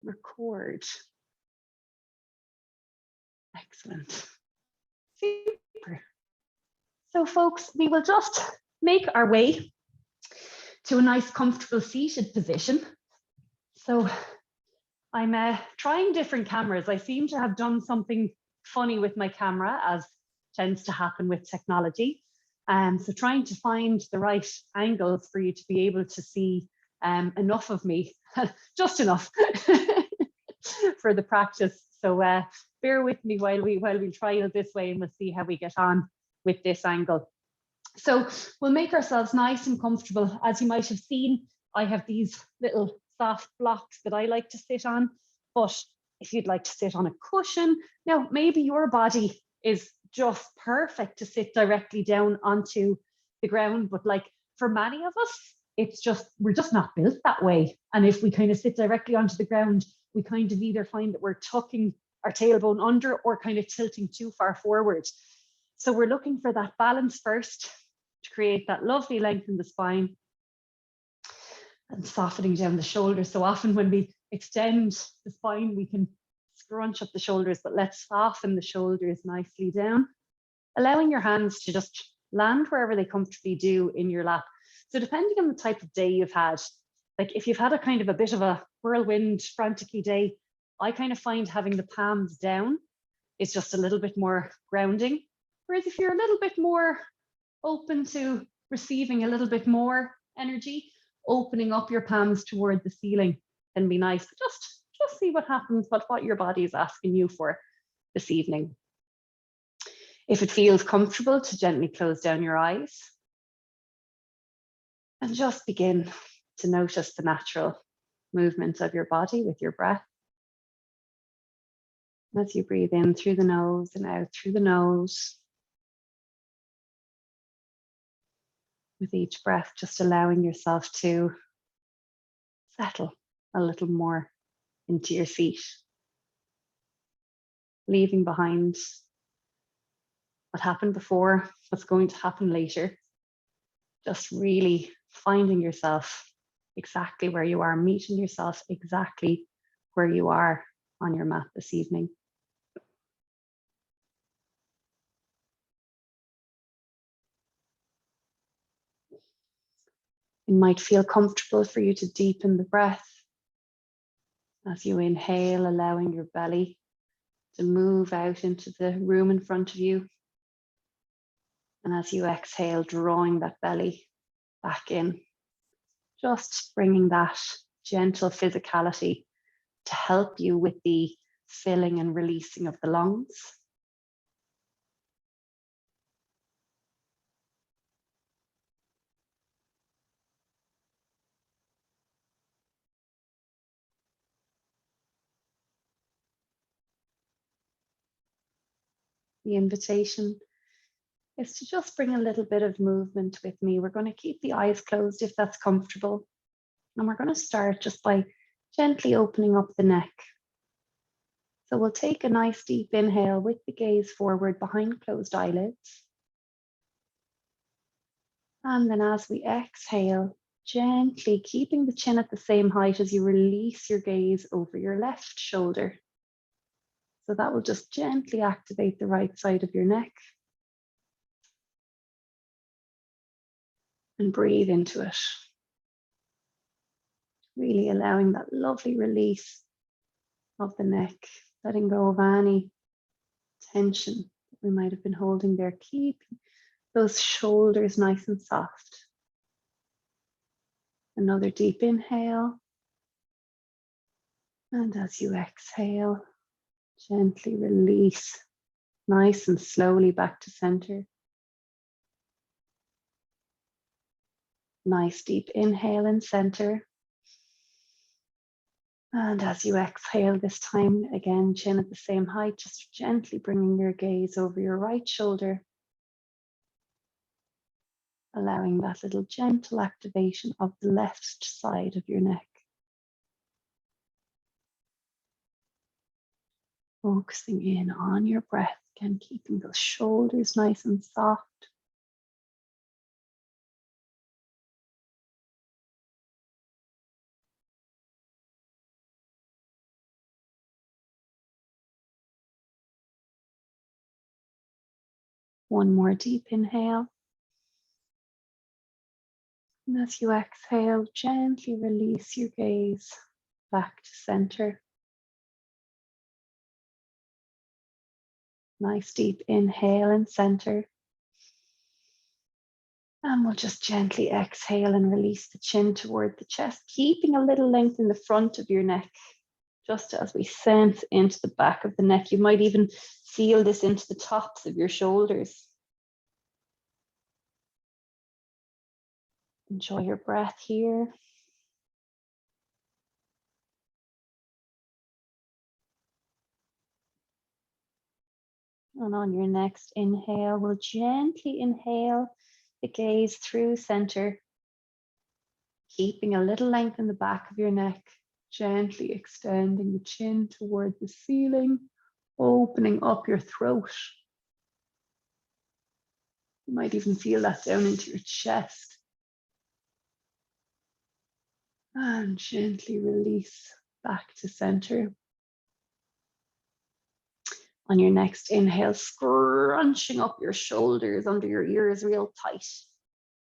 record. Excellent. Super. So folks, we will just make our way to a nice comfortable seated position. So I'm trying different cameras. I seem to have done something funny with my camera, as tends to happen with technology. So trying to find the right angles for you to be able to see enough of me, just enough for the practice. So bear with me while we trial this way, and we'll see how we get on with this angle. So we'll make ourselves nice and comfortable. As you might have seen, I have these little soft blocks that I like to sit on, but if you'd like to sit on a cushion, now maybe your body is just perfect to sit directly down onto the ground, but like for many of us, we're just not built that way. And if we kind of sit directly onto the ground, we kind of either find that we're tucking our tailbone under or kind of tilting too far forward. So we're looking for that balance first to create that lovely length in the spine and softening down the shoulders. So often when we extend the spine, we can scrunch up the shoulders, but let's soften the shoulders nicely down, allowing your hands to just land wherever they comfortably do in your lap. So depending on the type of day you've had, like if you've had a kind of a bit of a whirlwind, frantic-y day, I kind of find having the palms down is just a little bit more grounding. Whereas if you're a little bit more open to receiving a little bit more energy, opening up your palms toward the ceiling can be nice. Just see what happens, what your body is asking you for this evening. If it feels comfortable, to gently close down your eyes and just begin to notice the natural movement of your body with your breath. As you breathe in through the nose and out through the nose. With each breath, just allowing yourself to settle a little more into your seat, leaving behind what happened before, what's going to happen later, just really finding yourself exactly where you are, meeting yourself exactly where you are on your mat this evening. It might feel comfortable for you to deepen the breath as you inhale, allowing your belly to move out into the room in front of you. And as you exhale, drawing that belly back in, just bringing that gentle physicality to help you with the filling and releasing of the lungs. The invitation is to just bring a little bit of movement with me. We're going to keep the eyes closed if that's comfortable. And we're going to start just by gently opening up the neck. So we'll take a nice deep inhale with the gaze forward behind closed eyelids. And then as we exhale, gently keeping the chin at the same height as you release your gaze over your left shoulder. So that will just gently activate the right side of your neck. And breathe into it. Really allowing that lovely release of the neck, letting go of any tension that we might have been holding there. Keep those shoulders nice and soft. Another deep inhale. And as you exhale, gently release, nice and slowly back to center. Nice deep inhale in center. And as you exhale this time, again, chin at the same height, just gently bringing your gaze over your right shoulder. Allowing that little gentle activation of the left side of your neck. Focusing in on your breath, again, keeping those shoulders nice and soft. One more deep inhale. And as you exhale, gently release your gaze back to center. Nice deep inhale in center. And we'll just gently exhale and release the chin toward the chest, keeping a little length in the front of your neck, just as we sense into the back of the neck. You might even feel this into the tops of your shoulders. Enjoy your breath here. And on your next inhale, we'll gently inhale the gaze through center, keeping a little length in the back of your neck, gently extending the chin toward the ceiling, opening up your throat. You might even feel that down into your chest. And gently release back to center. On your next inhale, scrunching up your shoulders under your ears real tight.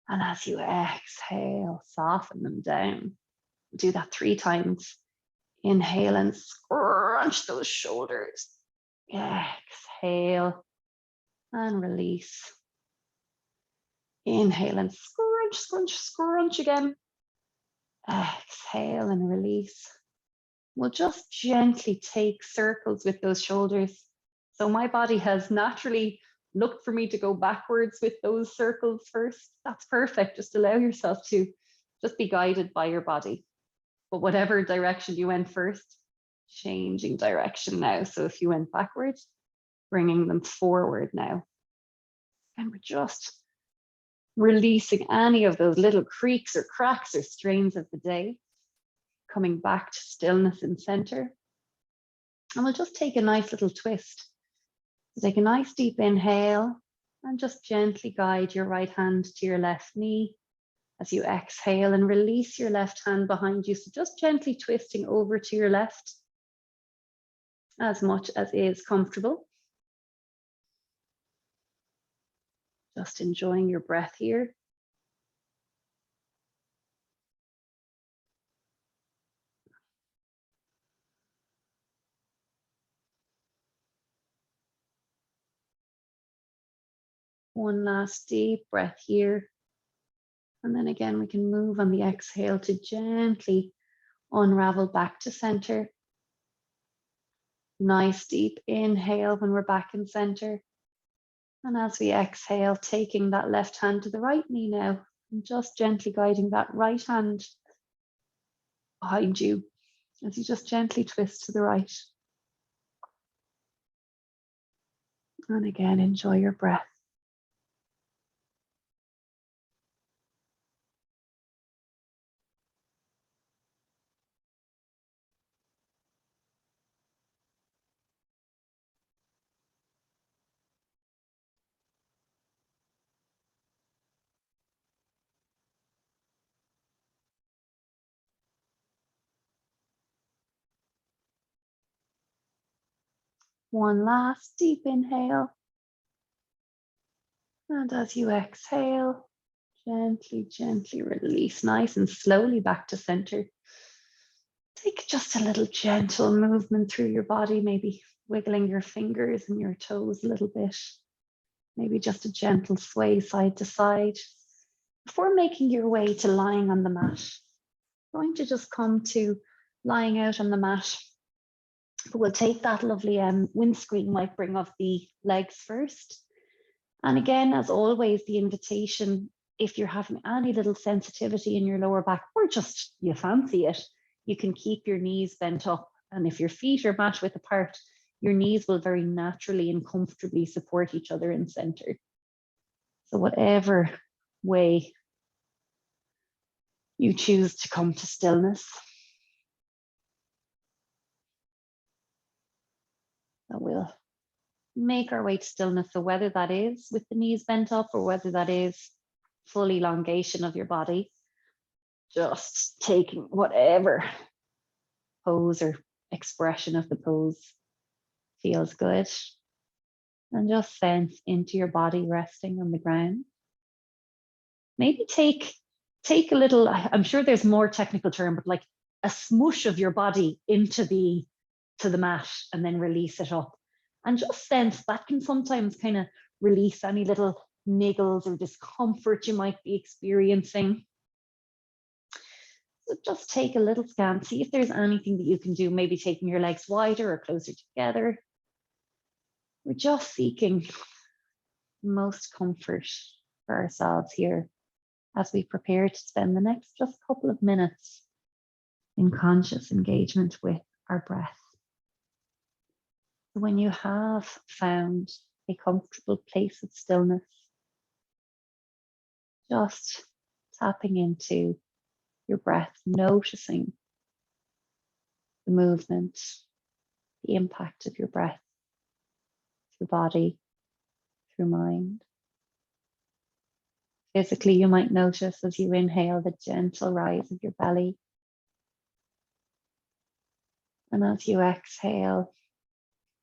And as you exhale, soften them down. Do that 3 times. Inhale and scrunch those shoulders. Exhale and release. Inhale and scrunch, scrunch, scrunch again. Exhale and release. We'll just gently take circles with those shoulders. So my body has naturally looked for me to go backwards with those circles first. That's perfect. Just allow yourself to just be guided by your body. But whatever direction you went first, changing direction now. So if you went backwards, bringing them forward now. And we're just releasing any of those little creaks or cracks or strains of the day, coming back to stillness in center. And we'll just take a nice little twist. So take a nice deep inhale and just gently guide your right hand to your left knee as you exhale and release your left hand behind you. So just gently twisting over to your left as much as is comfortable. Just enjoying your breath here. One last deep breath here. And then again, we can move on the exhale to gently unravel back to center. Nice deep inhale when we're back in center. And as we exhale, taking that left hand to the right knee now, and just gently guiding that right hand behind you as you just gently twist to the right. And again, enjoy your breath. One last deep inhale. And as you exhale, gently, gently release, nice and slowly back to center. Take just a little gentle movement through your body, maybe wiggling your fingers and your toes a little bit. Maybe just a gentle sway side to side. Before making your way to lying on the mat, going to just come to lying out on the mat. But we'll take that lovely windscreen wipering of the legs first. And again, as always, the invitation, if you're having any little sensitivity in your lower back, or just you fancy it, you can keep your knees bent up. And if your feet are mat width apart, your knees will very naturally and comfortably support each other in center. So whatever way you choose to come to stillness, that will make our way to stillness. So whether that is with the knees bent up or whether that is full elongation of your body, just taking whatever pose or expression of the pose feels good. And just sense into your body resting on the ground. Maybe take a little, I'm sure there's more technical term, but like a smoosh of your body into the mat and then release it up. And just sense that can sometimes kind of release any little niggles or discomfort you might be experiencing. So just take a little scan, see if there's anything that you can do, maybe taking your legs wider or closer together. We're just seeking most comfort for ourselves here as we prepare to spend the next just couple of minutes in conscious engagement with our breath. When you have found a comfortable place of stillness, just tapping into your breath, noticing the movement, the impact of your breath through body, through mind. Physically, you might notice as you inhale the gentle rise of your belly. And as you exhale,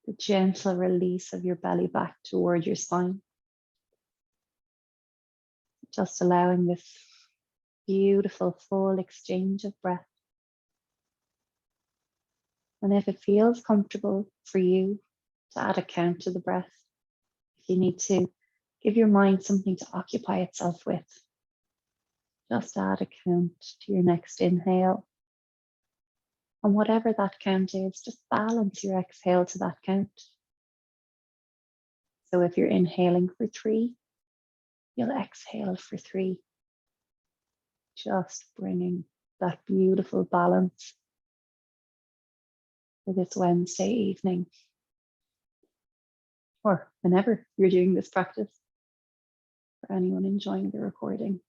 the gentle release of your belly back toward your spine. Just allowing this beautiful full exchange of breath. And if it feels comfortable for you to add a count to the breath, if you need to give your mind something to occupy itself with, just add a count to your next inhale. And whatever that count is, just balance your exhale to that count. So if you're inhaling for 3, you'll exhale for 3. Just bringing that beautiful balance for this Wednesday evening, or whenever you're doing this practice, for anyone enjoying the recording.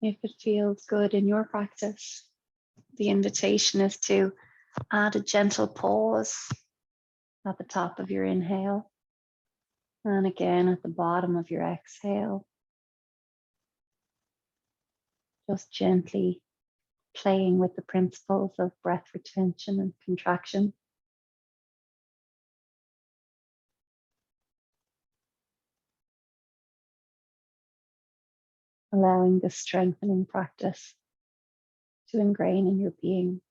If it feels good in your practice, the invitation is to add a gentle pause at the top of your inhale and again at the bottom of your exhale. Just gently playing with the principles of breath retention and contraction. Allowing this strengthening practice to ingrain in your being.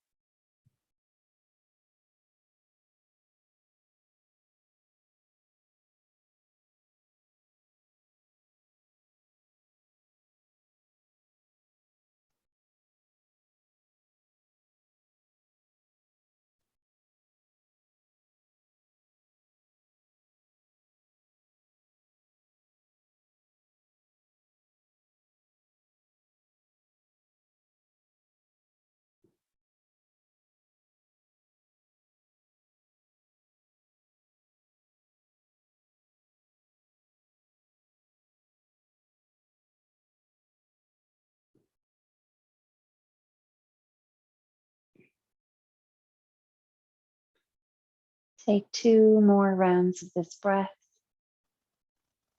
Take 2 more rounds of this breath,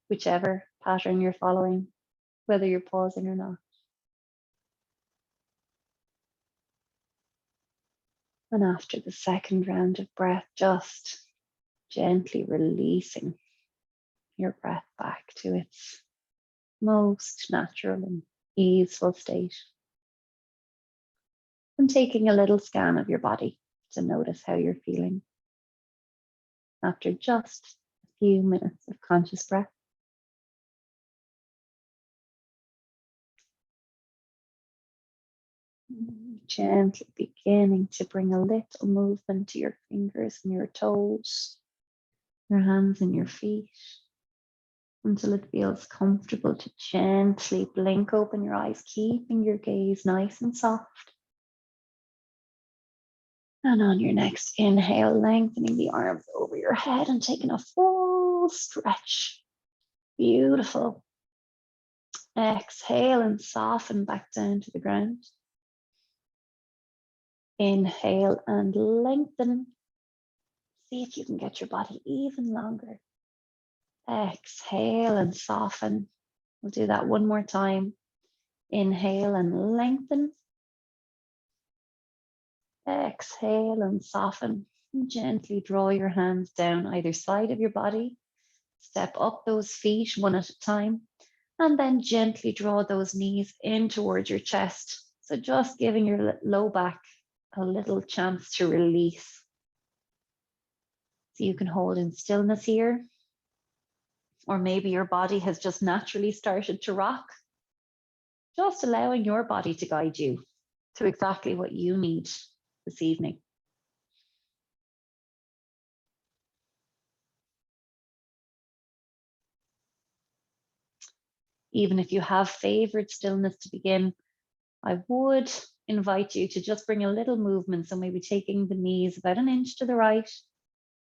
whichever pattern you're following, whether you're pausing or not. And after the second round of breath, just gently releasing your breath back to its most natural and easeful state. And taking a little scan of your body to notice how you're feeling after just a few minutes of conscious breath. Gently beginning to bring a little movement to your fingers and your toes, your hands and your feet. until it feels comfortable to gently blink open your eyes, keeping your gaze nice and soft. And on your next inhale, lengthening the arms over your head and taking a full stretch. Beautiful. Exhale and soften back down to the ground. Inhale and lengthen. See if you can get your body even longer. Exhale and soften. We'll do that one more time. Inhale and lengthen. Exhale and soften. And gently draw your hands down either side of your body. Step up those feet one at a time. And then gently draw those knees in towards your chest. So just giving your low back a little chance to release. So you can hold in stillness here. Or maybe your body has just naturally started to rock. Just allowing your body to guide you to exactly what you need this evening. Even if you have favored stillness to begin, I would invite you to just bring a little movement. So maybe taking the knees about an inch to the right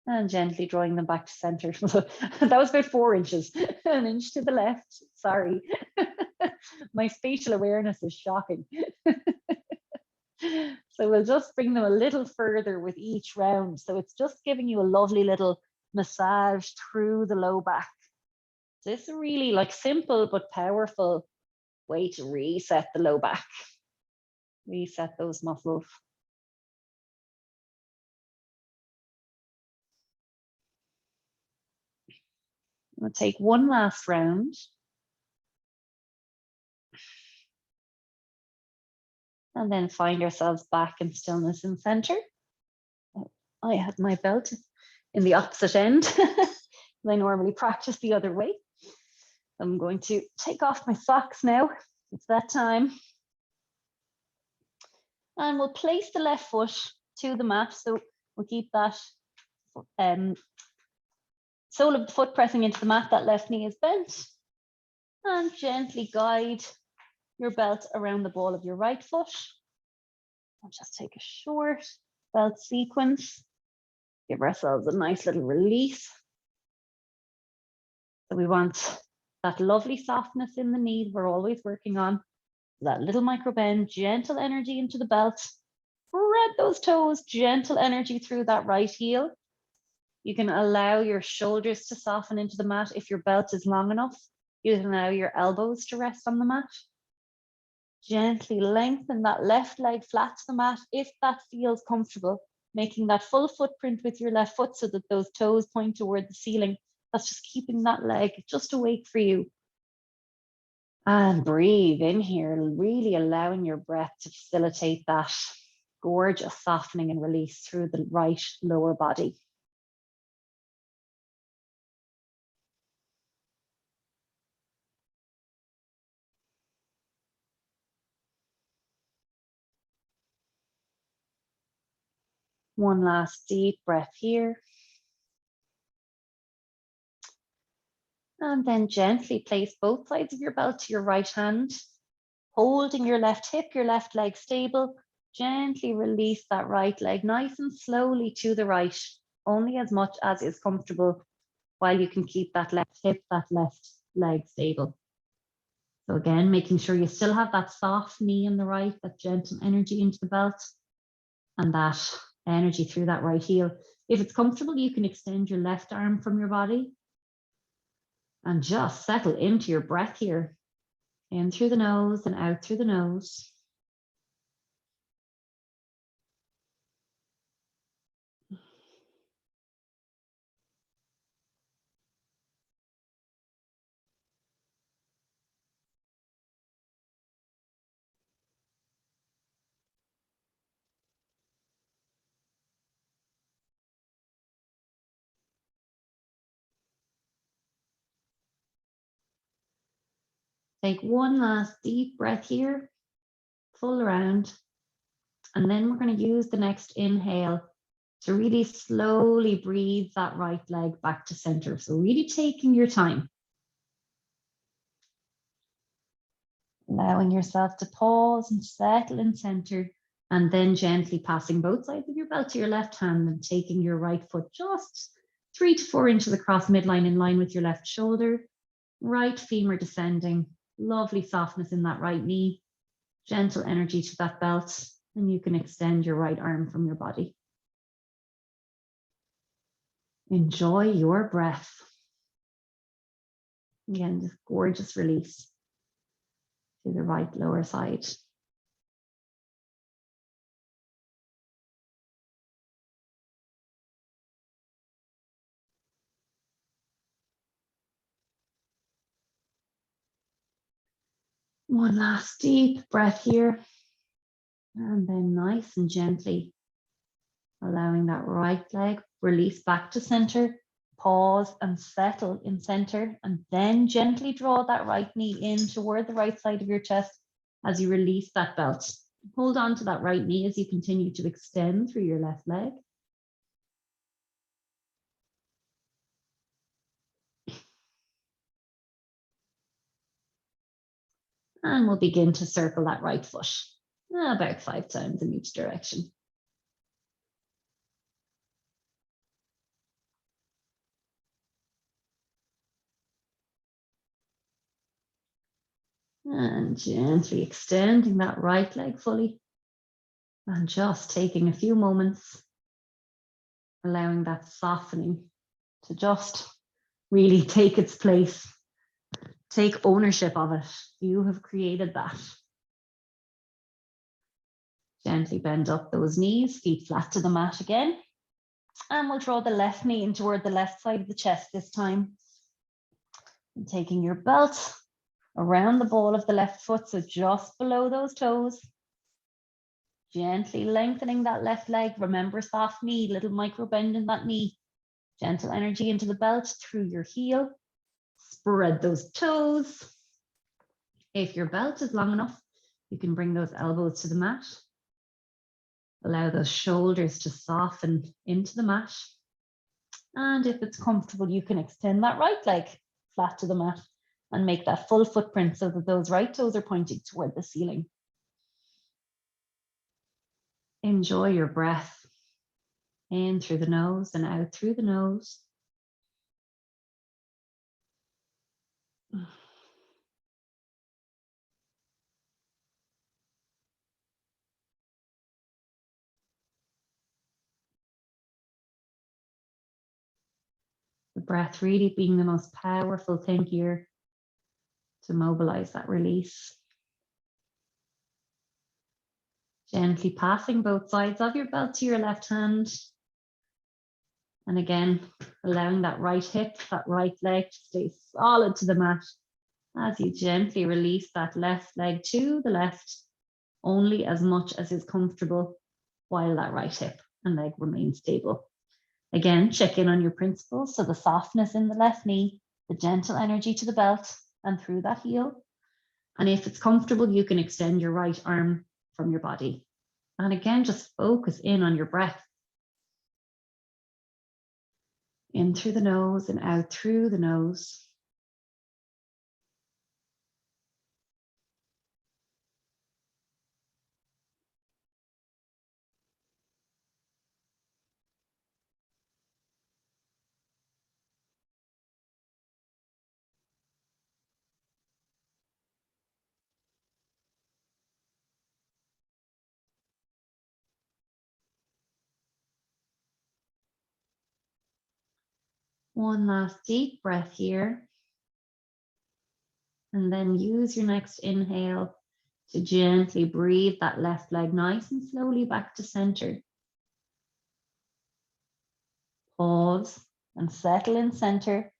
and gently drawing them back to center. That was about 4 inches, an inch to the left. Sorry. My spatial awareness is shocking. So we'll just bring them a little further with each round. So it's just giving you a lovely little massage through the low back. So this is a really simple but powerful way to reset the low back. Reset those muscles. We'll take one last round. And then find ourselves back in stillness in center. I had my belt in the opposite end. I normally practice the other way. I'm going to take off my socks now. It's that time. And we'll place the left foot to the mat. So we'll keep that sole of the foot pressing into the mat. That left knee is bent. And gently guide your belt around the ball of your right foot. I'll just take a short belt sequence. Give ourselves a nice little release. So we want that lovely softness in the knee we're always working on. That little micro bend, gentle energy into the belt. Spread those toes, gentle energy through that right heel. You can allow your shoulders to soften into the mat if your belt is long enough. You can allow your elbows to rest on the mat. Gently lengthen that left leg flat to the mat if that feels comfortable, making that full footprint with your left foot so that those toes point toward the ceiling. That's just keeping that leg just awake for you. And breathe in here, really allowing your breath to facilitate that gorgeous softening and release through the right lower body. One last deep breath here. And then gently place both sides of your belt to your right hand, holding your left hip, your left leg stable. Gently release that right leg nice and slowly to the right, only as much as is comfortable, while you can keep that left hip, that left leg stable. So again, making sure you still have that soft knee in the right, that gentle energy into the belt, and that energy through that right heel. If it's comfortable, you can extend your left arm from your body and just settle into your breath here. In through the nose and out through the nose. Take one last deep breath here, full round. And then we're going to use the next inhale to really slowly breathe that right leg back to center. So really taking your time. Allowing yourself to pause and settle in center, and then gently passing both sides of your belt to your left hand and taking your right foot just 3 to 4 inches across midline in line with your left shoulder, right femur descending, lovely softness in that right knee, gentle energy to that belt, and you can extend your right arm from your body. Enjoy your breath. Again, this gorgeous release to the right lower side. One last deep breath here. And then nice and gently allowing that right leg release back to center. Pause and settle in center, and then gently draw that right knee in toward the right side of your chest as you release that belt. Hold on to that right knee as you continue to extend through your left leg. And we'll begin to circle that right foot about 5 times in each direction. And gently extending that right leg fully. And just taking a few moments, allowing that softening to just really take its place. Take ownership of it. You have created that. Gently bend up those knees, feet flat to the mat again. And we'll draw the left knee in toward the left side of the chest this time. And taking your belt around the ball of the left foot, so just below those toes. Gently lengthening that left leg. Remember, soft knee, little micro bend in that knee. Gentle energy into the belt through your heel. Spread those toes. If your belt is long enough, you can bring those elbows to the mat. Allow those shoulders to soften into the mat. And if it's comfortable, you can extend that right leg flat to the mat and make that full footprint so that those right toes are pointing toward the ceiling. Enjoy your breath. In through the nose and out through the nose. The breath really being the most powerful thing here to mobilize that release. Gently passing both sides of your belt to your left hand. And again, allowing that right hip, that right leg to stay solid to the mat as you gently release that left leg to the left, only as much as is comfortable while that right hip and leg remain stable. Again, check in on your principles. So the softness in the left knee, the gentle energy to the belt and through that heel. And if it's comfortable, you can extend your right arm from your body. And again, just focus in on your breath. In through the nose and out through the nose. One last deep breath here. And then use your next inhale to gently breathe that left leg nice and slowly back to center. Pause and settle in center.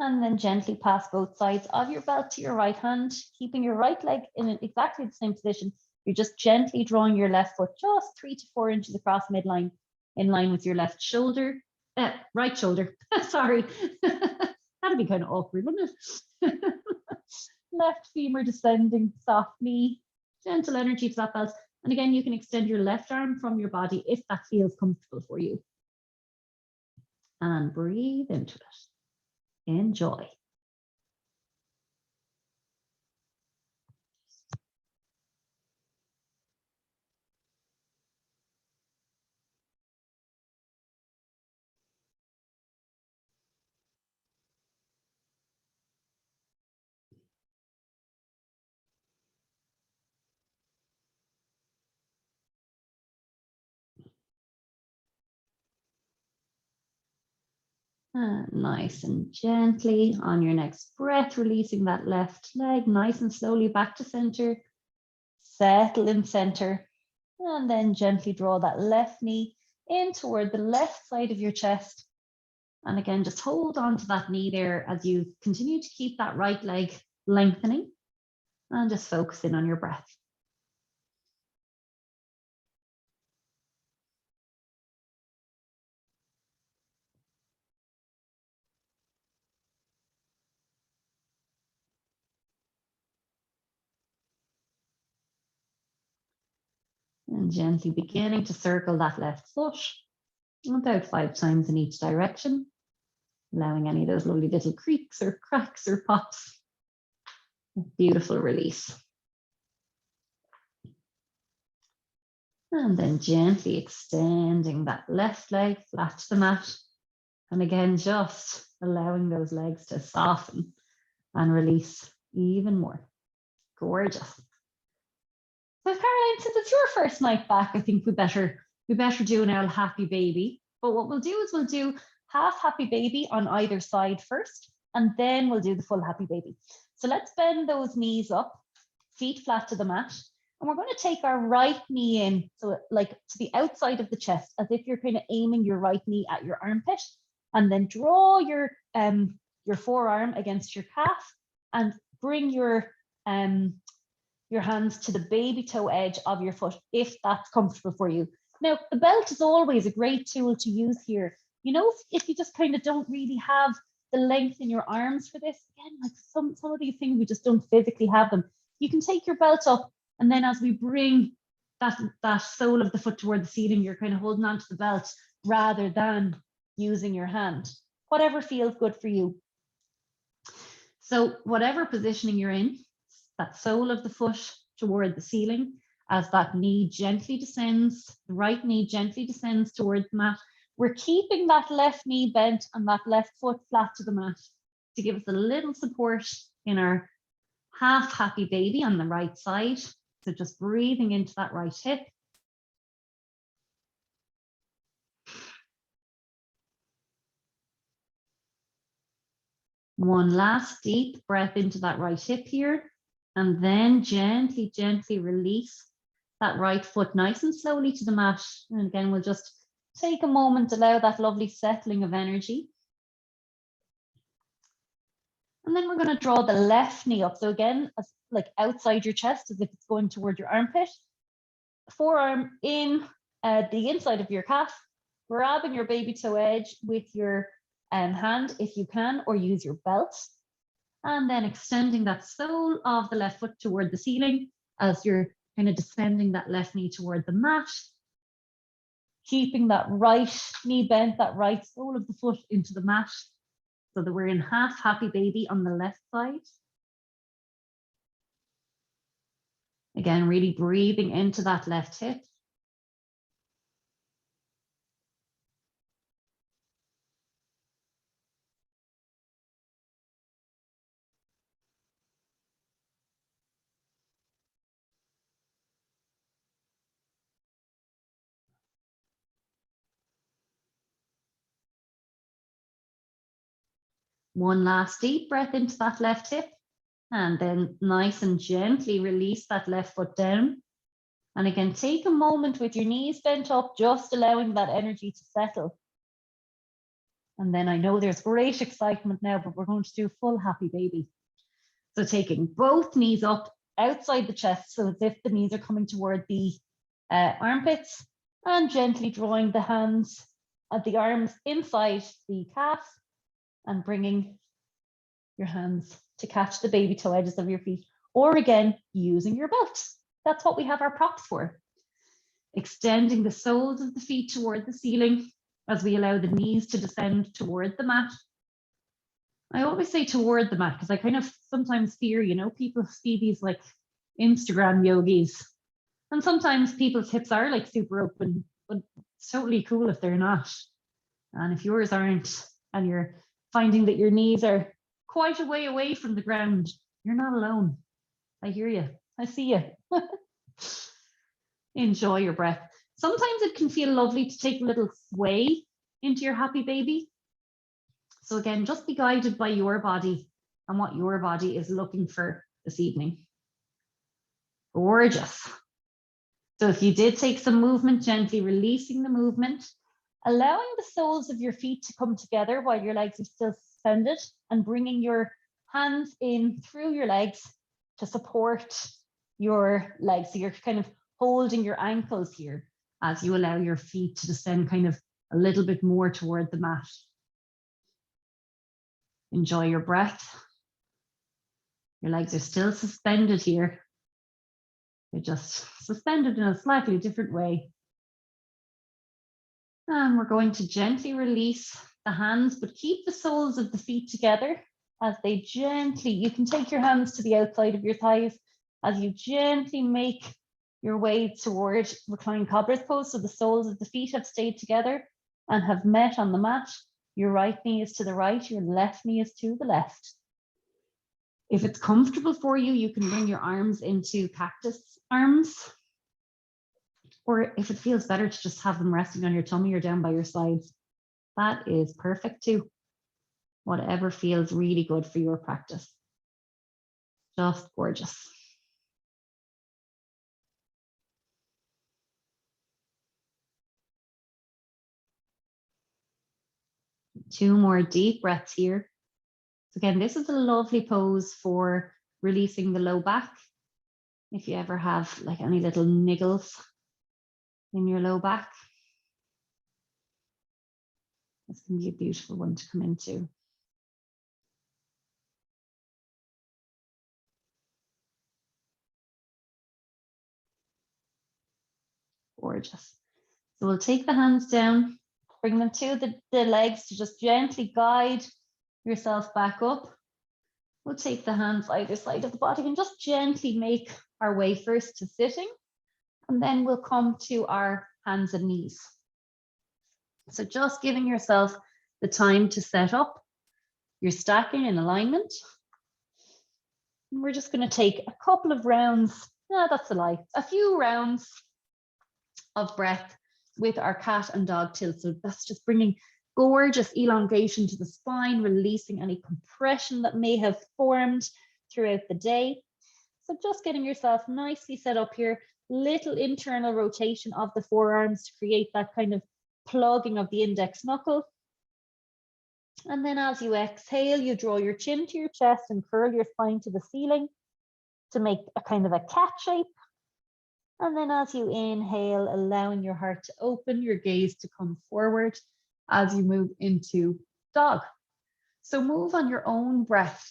And then gently pass both sides of your belt to your right hand, keeping your right leg in exactly the same position. You're just gently drawing your left foot just 3 to 4 inches across midline, in line with your left shoulder, right shoulder, sorry. That'd be kind of awkward, wouldn't it? Left femur descending, soft knee, gentle energy to that belt. And again, you can extend your left arm from your body if that feels comfortable for you. And breathe into it. Enjoy. Nice and gently on your next breath, releasing that left leg nice and slowly back to center. Settle in center. And then gently draw that left knee in toward the left side of your chest. And again, just hold on to that knee there as you continue to keep that right leg lengthening and just focus in on your breath. And gently beginning to circle that left foot about 5 times in each direction, allowing any of those lovely little creaks or cracks or pops. Beautiful release. And then gently extending that left leg flat to the mat. And again, just allowing those legs to soften and release even more. Gorgeous. So Caroline, since it's your first night back, I think we better do an old happy baby. But what we'll do is we'll do half happy baby on either side first, and then we'll do the full happy baby. So let's bend those knees up, feet flat to the mat. And we're going to take our right knee in, so like to the outside of the chest, as if you're kind of aiming your right knee at your armpit, and then draw your forearm against your calf and bring your hands to the baby toe edge of your foot, if that's comfortable for you. Now, the belt is always a great tool to use here. You know, if you just kind of don't really have the length in your arms for this, again, like some of these things, we just don't physically have them. You can take your belt up, and then as we bring that sole of the foot toward the ceiling, you're kind of holding onto the belt rather than using your hand. Whatever feels good for you. So whatever positioning you're in, that sole of the foot toward the ceiling, as that knee gently descends, the right knee gently descends towards the mat. We're keeping that left knee bent and that left foot flat to the mat to give us a little support in our half happy baby on the right side. So just breathing into that right hip. One last deep breath into that right hip here, and then gently, gently release that right foot nice and slowly to the mat. And again, we'll just take a moment, allow that lovely settling of energy. And then we're going to draw the left knee up. So again, like outside your chest, as if it's going toward your armpit. Forearm in the inside of your calf, grabbing your baby toe edge with your hand if you can, or use your belt. And then extending that sole of the left foot toward the ceiling as you're kind of descending that left knee toward the mat. Keeping that right knee bent, that right sole of the foot into the mat, so that we're in half happy baby on the left side. Again, really breathing into that left hip. One last deep breath into that left hip, and then nice and gently release that left foot down. And again, take a moment with your knees bent up, just allowing that energy to settle. And then I know there's great excitement now, but we're going to do full happy baby. So taking both knees up outside the chest, so as if the knees are coming toward the armpits, and gently drawing the hands at the arms inside the calf and bringing your hands to catch the baby toe edges of your feet, or again, using your belt. That's what we have our props for. Extending the soles of the feet toward the ceiling as we allow the knees to descend toward the mat. I always say toward the mat because I kind of sometimes fear, you know, people see these like Instagram yogis, and sometimes people's hips are like super open, but it's totally cool if they're not. And if yours aren't, and you're finding that your knees are quite a way away from the ground, you're not alone. I hear you. I see you. Enjoy your breath. Sometimes it can feel lovely to take a little sway into your happy baby. So again, just be guided by your body and what your body is looking for this evening. Gorgeous. So if you did take some movement, gently releasing the movement, allowing the soles of your feet to come together while your legs are still suspended, and bringing your hands in through your legs to support your legs. So you're kind of holding your ankles here as you allow your feet to descend kind of a little bit more toward the mat. Enjoy your breath. Your legs are still suspended here. They're just suspended in a slightly different way. And we're going to gently release the hands, but keep the soles of the feet together as they gently, you can take your hands to the outside of your thighs as you gently make your way towards reclined cobbler's pose. So the soles of the feet have stayed together and have met on the mat. Your right knee is to the right, your left knee is to the left. If it's comfortable for you, you can bring your arms into cactus arms. Or if it feels better to just have them resting on your tummy or down by your sides, that is perfect too. Whatever feels really good for your practice. Just gorgeous. Two more deep breaths here. So again, this is a lovely pose for releasing the low back. If you ever have like any little niggles in your low back, this can be a beautiful one to come into. Gorgeous. So we'll take the hands down, bring them to the legs to just gently guide yourself back up. We'll take the hands either side of the body and just gently make our way first to sitting, and then we'll come to our hands and knees. So just giving yourself the time to set up. You're stacking in alignment. And we're just going to take a couple of rounds. No, that's a lie. A few rounds of breath with our cat and dog tilt. So that's just bringing gorgeous elongation to the spine, releasing any compression that may have formed throughout the day. So just getting yourself nicely set up here, little internal rotation of the forearms to create that kind of plugging of the index knuckle. And then as you exhale, you draw your chin to your chest and curl your spine to the ceiling to make a kind of a cat shape. And then as you inhale, allowing your heart to open, your gaze to come forward as you move into dog. So move on your own breath,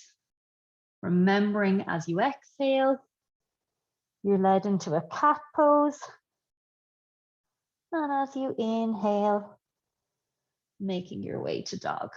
remembering as you exhale, you're led into a cat pose. And as you inhale, making your way to dog.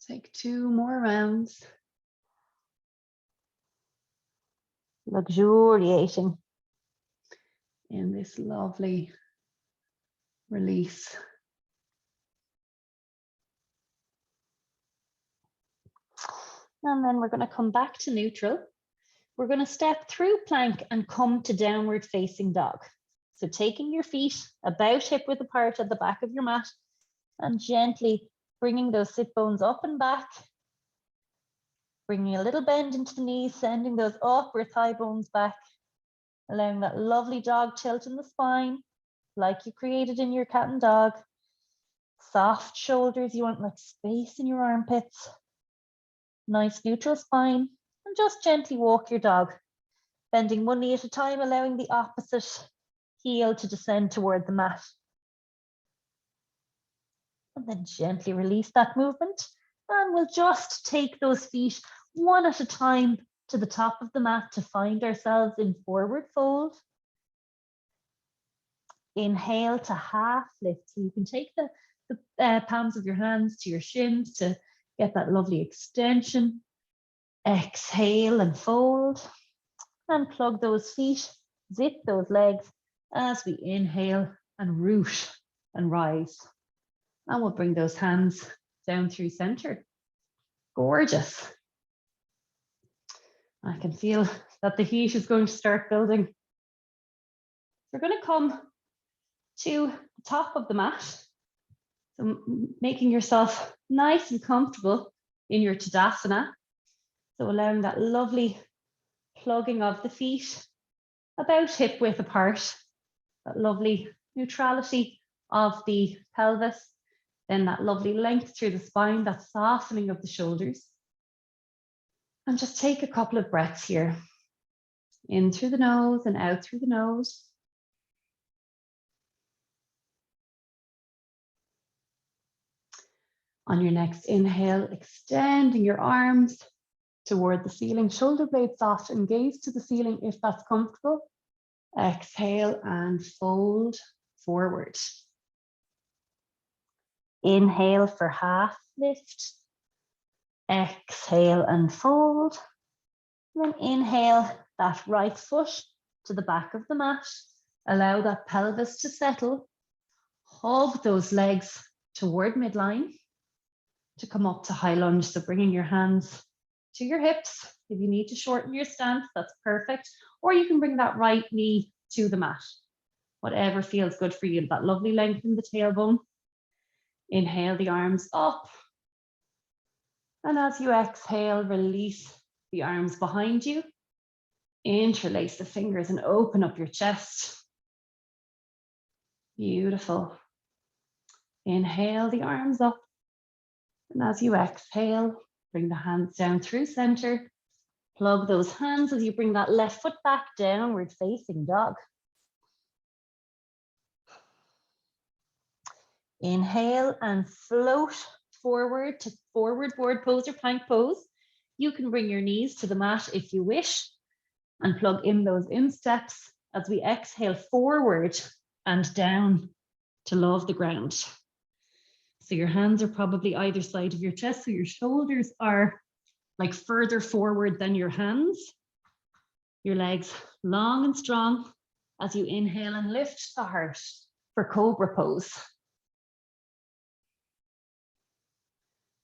Take two more rounds. Luxuriating in this lovely release. And then we're going to come back to neutral. We're going to step through plank and come to downward facing dog. So taking your feet about hip width apart at the back of your mat and gently bringing those sit bones up and back, bringing a little bend into the knees, sending those upper thigh bones back, allowing that lovely dog tilt in the spine, like you created in your cat and dog. Soft shoulders, you want like space in your armpits. Nice neutral spine, and just gently walk your dog, bending one knee at a time, allowing the opposite heel to descend toward the mat. And then gently release that movement. And we'll just take those feet one at a time to the top of the mat to find ourselves in forward fold. Inhale to half lift. So you can take the palms of your hands to your shins to get that lovely extension. Exhale and fold. And plug those feet, zip those legs as we inhale and root and rise. And we'll bring those hands down through center. Gorgeous. I can feel that the heat is going to start building. We're going to come to the top of the mat. So making yourself nice and comfortable in your Tadasana. So allowing that lovely plugging of the feet about hip width apart, that lovely neutrality of the pelvis, then that lovely length through the spine, that softening of the shoulders. And just take a couple of breaths here. In through the nose and out through the nose. On your next inhale, extending your arms toward the ceiling, shoulder blades soft, and gaze to the ceiling if that's comfortable. Exhale and fold forward. Inhale for half lift. Exhale and fold. And then inhale that right foot to the back of the mat. Allow that pelvis to settle. Hug those legs toward midline to come up to high lunge. So bringing your hands to your hips. If you need to shorten your stance, that's perfect. Or you can bring that right knee to the mat. Whatever feels good for you. That lovely length in the tailbone. Inhale the arms up. And as you exhale, release the arms behind you. Interlace the fingers and open up your chest. Beautiful. Inhale the arms up. And as you exhale, bring the hands down through center. Plug those hands as you bring that left foot back, downward facing dog. Inhale and float forward to forward board pose or plank pose. You can bring your knees to the mat if you wish and plug in those insteps as we exhale forward and down to love the ground. So your hands are probably either side of your chest, so your shoulders are like further forward than your hands. Your legs long and strong as you inhale and lift the heart for cobra pose.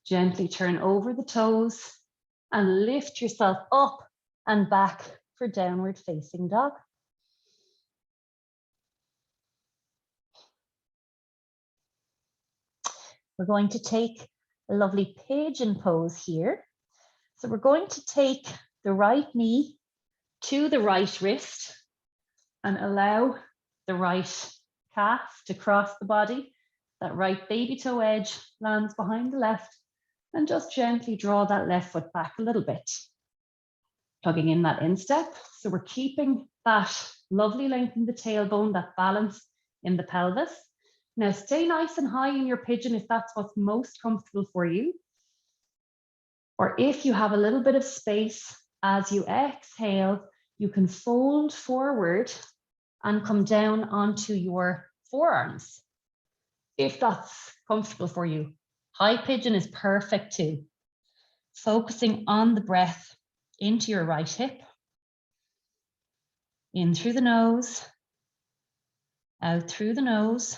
Gently turn over the toes and lift yourself up and back for downward facing dog. We're going to take a lovely pigeon pose here. So we're going to take the right knee to the right wrist and allow the right calf to cross the body. That right baby toe edge lands behind the left, and just gently draw that left foot back a little bit. Plugging in that instep. So we're keeping that lovely length in the tailbone, that balance in the pelvis. Now stay nice and high in your pigeon if that's what's most comfortable for you. Or if you have a little bit of space, as you exhale, you can fold forward and come down onto your forearms, if that's comfortable for you. High pigeon is perfect too. Focusing on the breath into your right hip. In through the nose, out through the nose.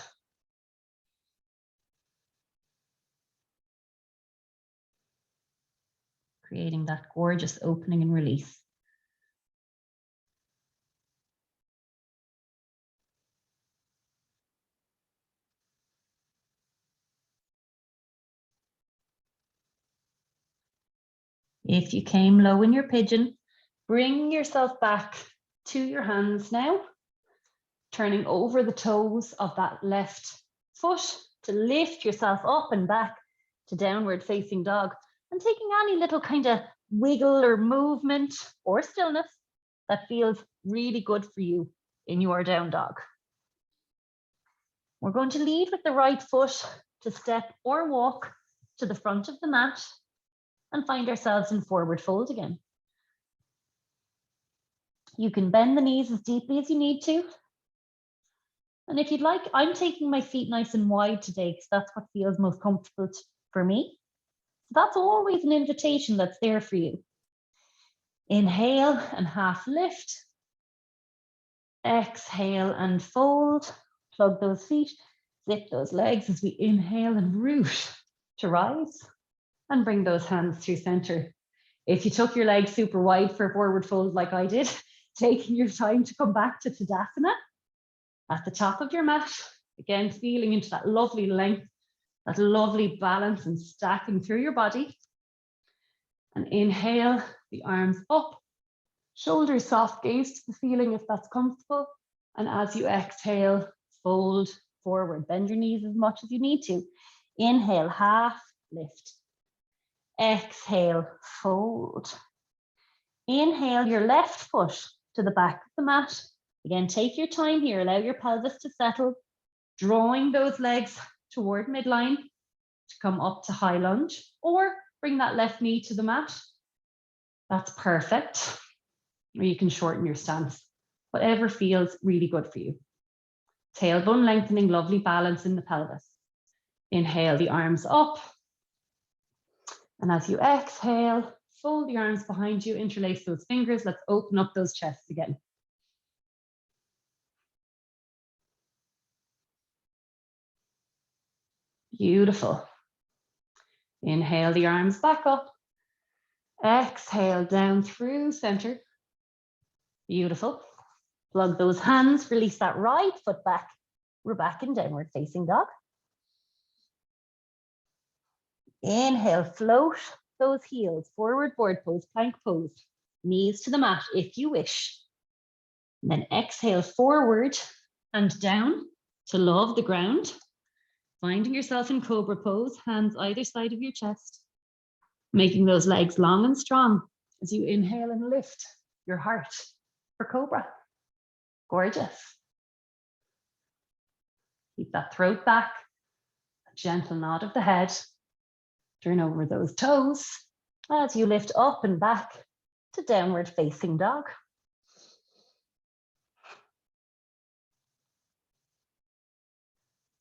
Creating that gorgeous opening and release. If you came low in your pigeon, bring yourself back to your hands now, turning over the toes of that left foot to lift yourself up and back to downward facing dog, and taking any little kind of wiggle or movement or stillness that feels really good for you in your down dog. We're going to lead with the right foot to step or walk to the front of the mat and find ourselves in forward fold again. You can bend the knees as deeply as you need to. And if you'd like, I'm taking my feet nice and wide today because that's what feels most comfortable for me. So that's always an invitation that's there for you. Inhale and half lift. Exhale and fold. Plug those feet, zip those legs as we inhale and root to rise. And bring those hands through center. If you took your legs super wide for a forward fold like I did, taking your time to come back to Tadasana at the top of your mat. Again, feeling into that lovely length, that lovely balance and stacking through your body. And inhale, the arms up, shoulders soft, gaze to the ceiling if that's comfortable. And as you exhale, fold forward. Bend your knees as much as you need to. Inhale, half lift. Exhale, fold. Inhale your left foot to the back of the mat. Again, take your time here. Allow your pelvis to settle, drawing those legs toward midline to come up to high lunge, or bring that left knee to the mat. That's perfect. Or you can shorten your stance, whatever feels really good for you. Tailbone lengthening, lovely balance in the pelvis. Inhale the arms up. And as you exhale, fold the arms behind you, interlace those fingers. Let's open up those chests again. Beautiful. Inhale the arms back up. Exhale down through center. Beautiful. Plug those hands, release that right foot back. We're back in downward facing dog. Inhale, float those heels, forward board pose, plank pose, knees to the mat if you wish. And then exhale forward and down to love the ground. Finding yourself in cobra pose, hands either side of your chest. Making those legs long and strong as you inhale and lift your heart for cobra. Gorgeous. Keep that throat back, a gentle nod of the head. Turn over those toes as you lift up and back to downward facing dog.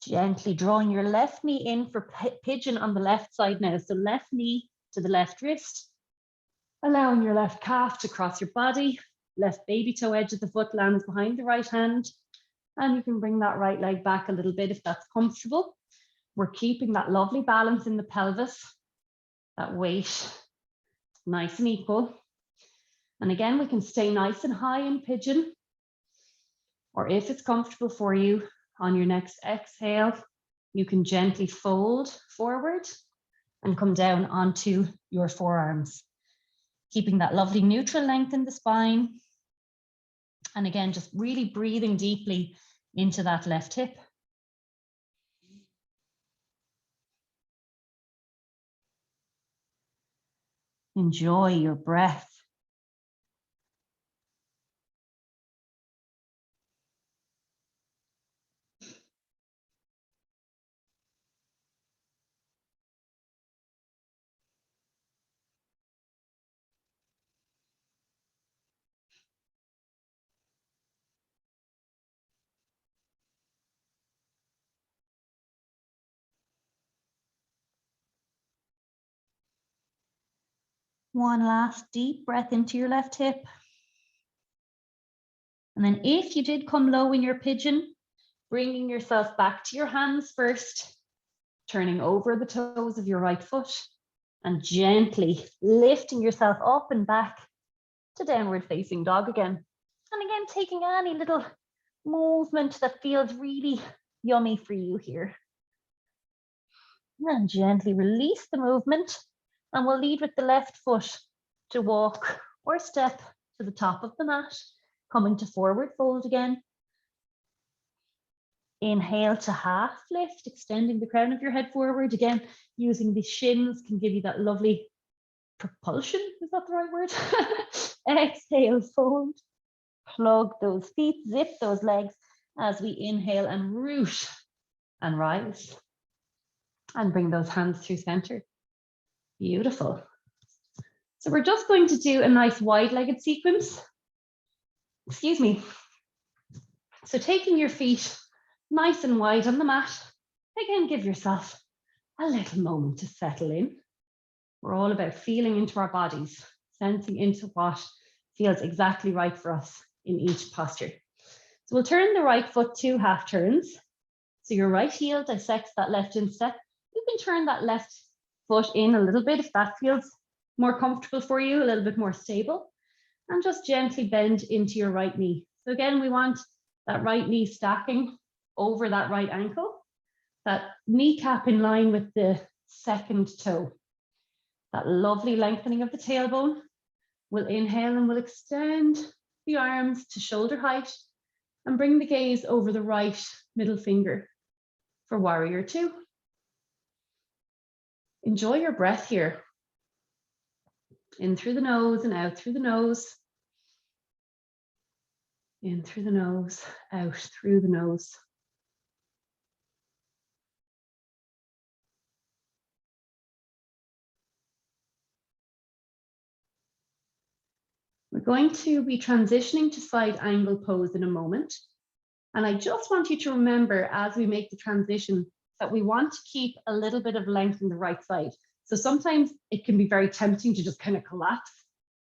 Gently drawing your left knee in for pigeon on the left side now. So left knee to the left wrist, allowing your left calf to cross your body. Left baby toe edge of the foot lands behind the right hand. And you can bring that right leg back a little bit if that's comfortable. We're keeping that lovely balance in the pelvis, that weight nice and equal. And again, we can stay nice and high in pigeon, or if it's comfortable for you, on your next exhale, you can gently fold forward and come down onto your forearms, keeping that lovely neutral length in the spine. And again, just really breathing deeply into that left hip. Enjoy your breath. One last deep breath into your left hip. And then if you did come low in your pigeon, bringing yourself back to your hands first, turning over the toes of your right foot and gently lifting yourself up and back to downward facing dog again. And again, taking any little movement that feels really yummy for you here. And gently release the movement. And we'll lead with the left foot to walk or step to the top of the mat, coming to forward fold again. Inhale to half lift, extending the crown of your head forward. Again, using the shins can give you that lovely propulsion. Is that the right word? Exhale, fold. Plug those feet, zip those legs as we inhale and root and rise. And bring those hands through center. Beautiful. So we're just going to do a nice wide-legged sequence. Excuse me. So taking your feet nice and wide on the mat. Again, give yourself a little moment to settle in. We're all about feeling into our bodies, sensing into what feels exactly right for us in each posture. So we'll turn the right foot 2 half turns. So your right heel dissects that left instep. You can turn that left foot in a little bit if that feels more comfortable for you, a little bit more stable, and just gently bend into your right knee. So again, we want that right knee stacking over that right ankle, that kneecap in line with the second toe. That lovely lengthening of the tailbone. We'll inhale and we'll extend the arms to shoulder height and bring the gaze over the right middle finger for warrior 2. Enjoy your breath here. In through the nose and out through the nose. In through the nose, out through the nose. We're going to be transitioning to side angle pose in a moment. And I just want you to remember as we make the transition that we want to keep a little bit of length in the right side. So sometimes it can be very tempting to just kind of collapse,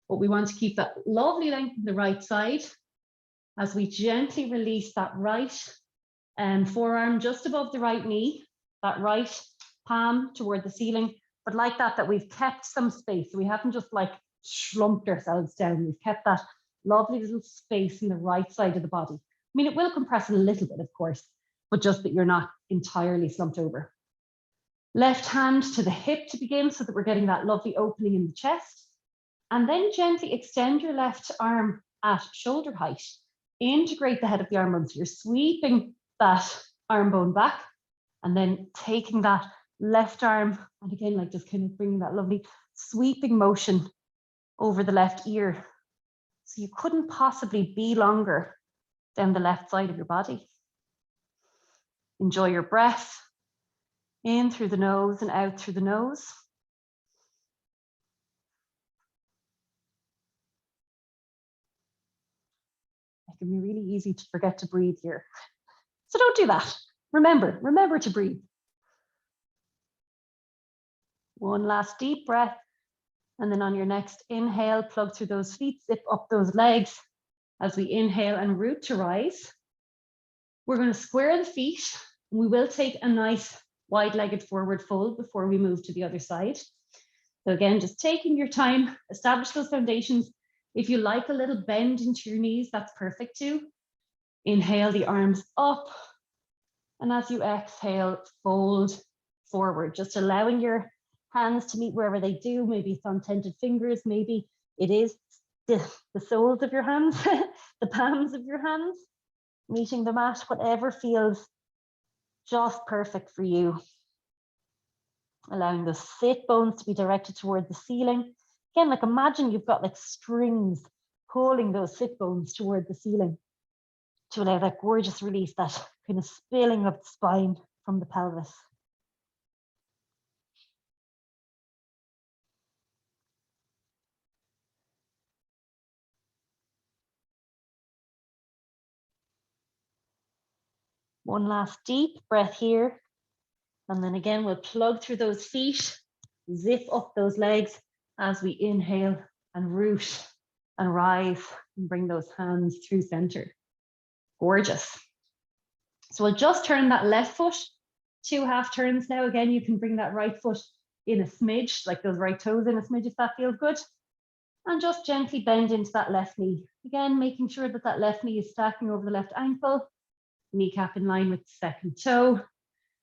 but we want to keep that lovely length in the right side as we gently release that right forearm just above the right knee, that right palm toward the ceiling, but like that we've kept some space. So we haven't just like slumped ourselves down. We've kept that lovely little space in the right side of the body. I mean, it will compress a little bit, of course, but just that you're not entirely slumped over. Left hand to the hip to begin so that we're getting that lovely opening in the chest. And then gently extend your left arm at shoulder height. Integrate the head of the arm bone. So you're sweeping that arm bone back and then taking that left arm. And again, like just kind of bringing that lovely sweeping motion over the left ear. So you couldn't possibly be longer than the left side of your body. Enjoy your breath. In through the nose and out through the nose. It can be really easy to forget to breathe here. So don't do that. Remember to breathe. One last deep breath. And then on your next inhale, plug through those feet, zip up those legs as we inhale and root to rise. We're going to square the feet. And we will take a nice wide-legged forward fold before we move to the other side. So again, just taking your time, establish those foundations. If you like a little bend into your knees, that's perfect too. Inhale the arms up. And as you exhale, fold forward, just allowing your hands to meet wherever they do. Maybe it's on tented fingers, maybe it is the soles of your hands, the palms of your hands, meeting the mat, whatever feels just perfect for you. Allowing the sit bones to be directed toward the ceiling. Again, like imagine you've got like strings pulling those sit bones toward the ceiling to allow that gorgeous release, that kind of spilling of the spine from the pelvis. One last deep breath here. And then again, we'll plug through those feet, zip up those legs as we inhale and root and rise and bring those hands through center. Gorgeous. So we'll just turn that left foot 2 half turns now. Again, you can bring that right foot in a smidge, like those right toes in a smidge if that feels good. And just gently bend into that left knee. Again, making sure that that left knee is stacking over the left ankle, kneecap in line with the second toe.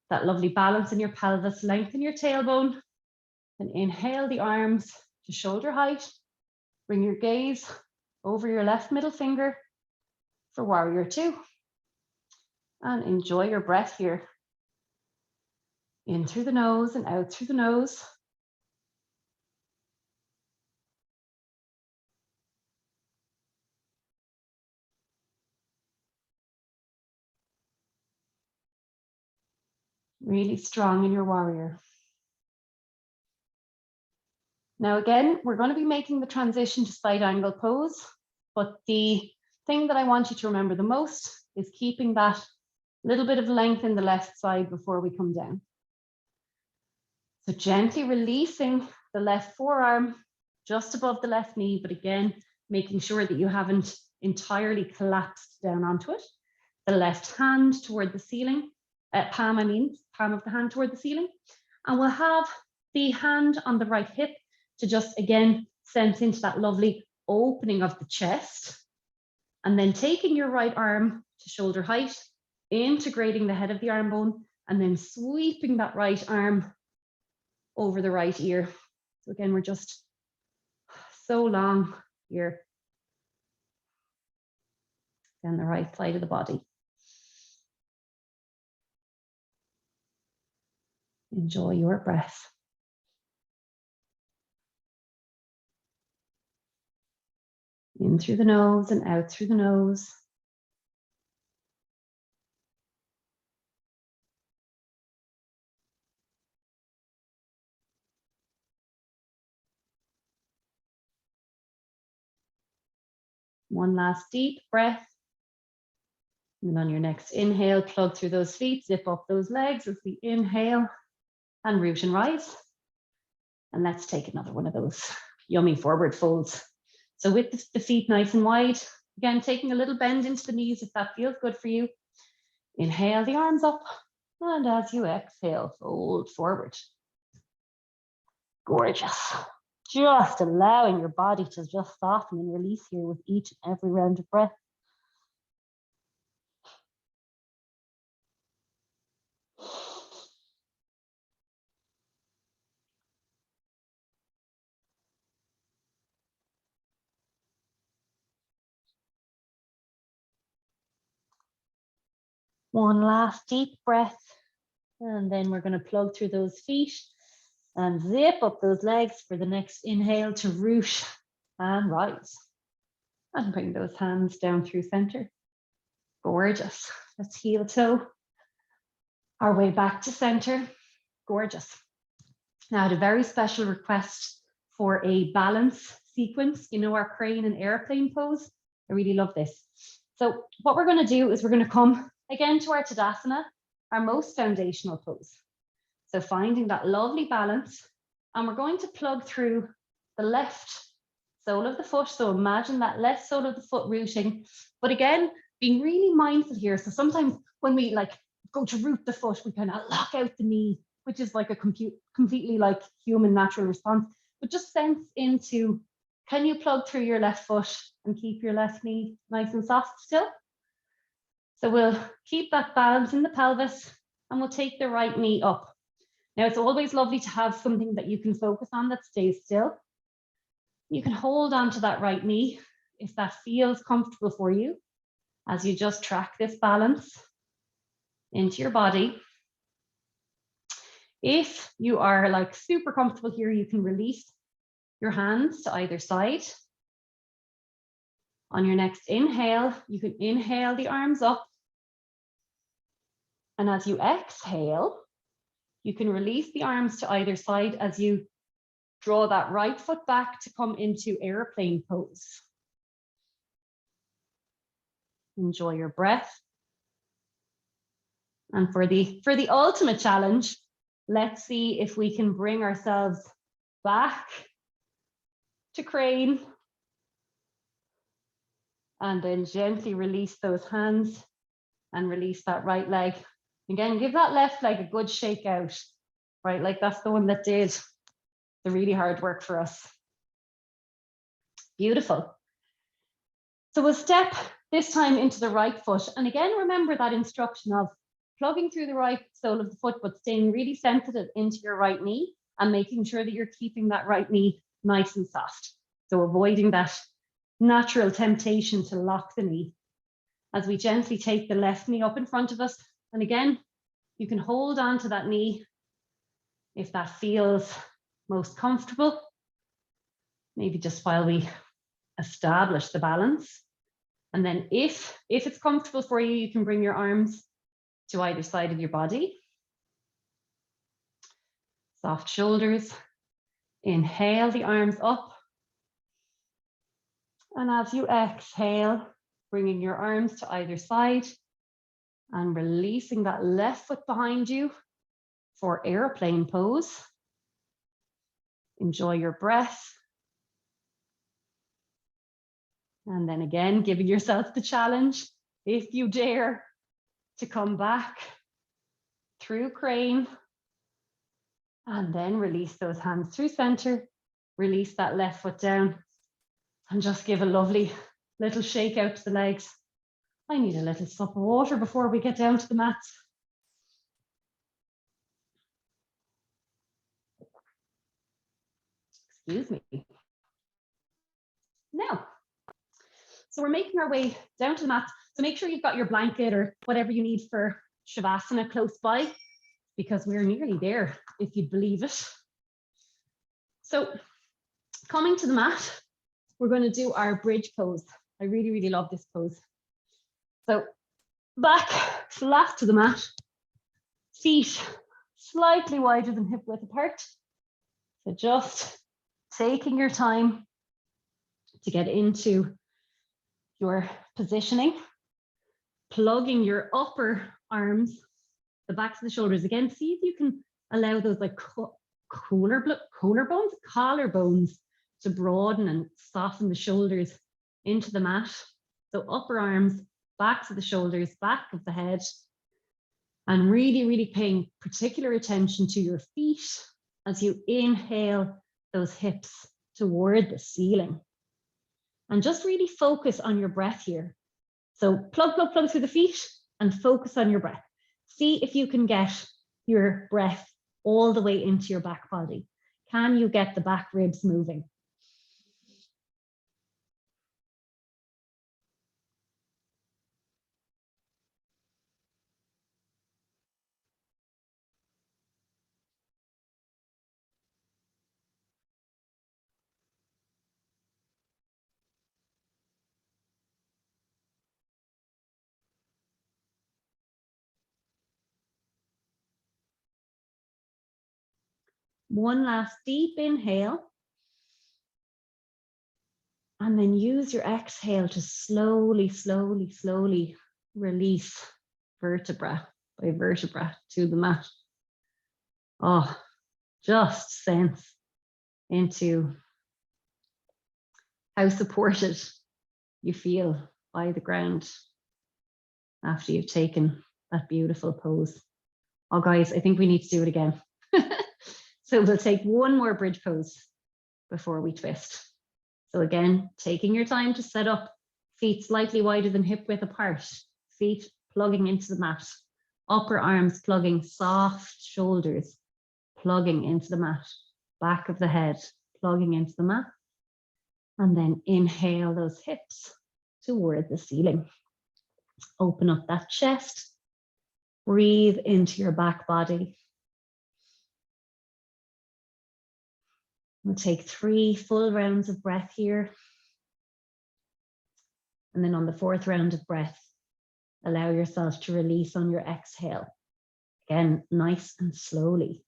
That lovely balance in your pelvis, lengthen your tailbone, and inhale the arms to shoulder height. Bring your gaze over your left middle finger for warrior 2. And enjoy your breath here. In through the nose and out through the nose. Really strong in your warrior. Now again, we're going to be making the transition to side angle pose, but the thing that I want you to remember the most is keeping that little bit of length in the left side before we come down. So gently releasing the left forearm just above the left knee, but again, making sure that you haven't entirely collapsed down onto it. The left hand toward the ceiling, palm of the hand toward the ceiling. And we'll have the hand on the right hip to just, again, sense into that lovely opening of the chest. And then taking your right arm to shoulder height, integrating the head of the arm bone, and then sweeping that right arm over the right ear. So again, we're just so long here. And the right side of the body. Enjoy your breath. In through the nose and out through the nose. One last deep breath. And on your next inhale, plug through those feet, zip up those legs as we inhale and root and rise. And let's take another one of those yummy forward folds. So with the feet nice and wide, again, taking a little bend into the knees if that feels good for you. Inhale the arms up, and as you exhale, fold forward. Gorgeous. Just allowing your body to just soften and release here with each and every round of breath. One last deep breath, and then we're going to plug through those feet and zip up those legs for the next inhale to root and rise. And bring those hands down through center. Gorgeous. Let's heel toe our way back to center. Gorgeous. Now I had a very special request for a balance sequence, you know, our crane and airplane pose. I really love this. So what we're going to do is we're going to come again to our Tadasana, our most foundational pose. So finding that lovely balance, and we're going to plug through the left sole of the foot. So imagine that left sole of the foot rooting, but again, being really mindful here. So sometimes when we like go to root the foot, we kind of lock out the knee, which is like a completely like human natural response, but just sense into, can you plug through your left foot and keep your left knee nice and soft still? So we'll keep that balance in the pelvis and we'll take the right knee up. Now it's always lovely to have something that you can focus on that stays still. You can hold on to that right knee if that feels comfortable for you as you just track this balance into your body. If you are like super comfortable here, you can release your hands to either side. On your next inhale, you can inhale the arms up. And as you exhale, you can release the arms to either side as you draw that right foot back to come into airplane pose. Enjoy your breath. And for the ultimate challenge, let's see if we can bring ourselves back to crane. And then gently release those hands and release that right leg. Again, give that left leg a good shake out, right? Like that's the one that did the really hard work for us. Beautiful. So we'll step this time into the right foot. And again, remember that instruction of plugging through the right sole of the foot, but staying really sensitive into your right knee and making sure that you're keeping that right knee nice and soft. So avoiding that natural temptation to lock the knee as we gently take the left knee up in front of us. And again, you can hold on to that knee if that feels most comfortable. Maybe just while we establish the balance. And then if it's comfortable for you, you can bring your arms to either side of your body. Soft shoulders. Inhale the arms up. And as you exhale, bringing your arms to either side and releasing that left foot behind you for airplane pose. Enjoy your breath. And then again, giving yourself the challenge, if you dare, to come back through crane. And then release those hands through center. Release that left foot down. And just give a lovely little shake out to the legs. I need a little sup of water before we get down to the mats. Excuse me. Now, so we're making our way down to the mat. So make sure you've got your blanket or whatever you need for Shavasana close by, because we're nearly there, if you believe it. So coming to the mat, we're going to do our bridge pose. I really, really love this pose. So back flat to the mat, feet slightly wider than hip width apart. So just taking your time to get into your positioning, plugging your upper arms, the backs of the shoulders. Again, see if you can allow those like collarbones to broaden and soften the shoulders into the mat. So upper arms, backs of the shoulders, back of the head, and really, really paying particular attention to your feet as you inhale those hips toward the ceiling. And just really focus on your breath here. So plug through the feet and focus on your breath. See if you can get your breath all the way into your back body. Can you get the back ribs moving? One last deep inhale. And then use your exhale to slowly, slowly, slowly release vertebra by vertebra to the mat. Oh, just sense into how supported you feel by the ground after you've taken that beautiful pose. Oh, guys, I think we need to do it again. So we'll take one more bridge pose before we twist. So again, taking your time to set up, feet slightly wider than hip width apart, feet plugging into the mat, upper arms plugging, soft shoulders plugging into the mat, back of the head plugging into the mat, and then inhale those hips toward the ceiling. Open up that chest, breathe into your back body. We'll take 3 full rounds of breath here. And then on the 4th round of breath, allow yourself to release on your exhale. Again, nice and slowly.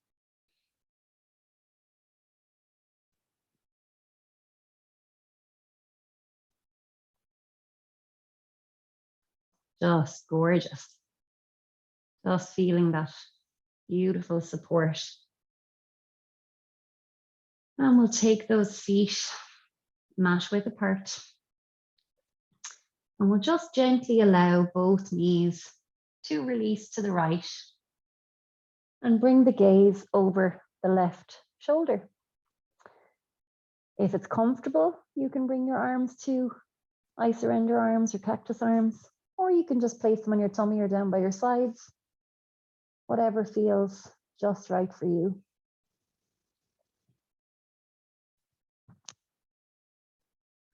Just gorgeous. Just feeling that beautiful support. And we'll take those feet mat width apart. And we'll just gently allow both knees to release to the right and bring the gaze over the left shoulder. If it's comfortable, you can bring your arms to I surrender arms or cactus arms, or you can just place them on your tummy or down by your sides, whatever feels just right for you.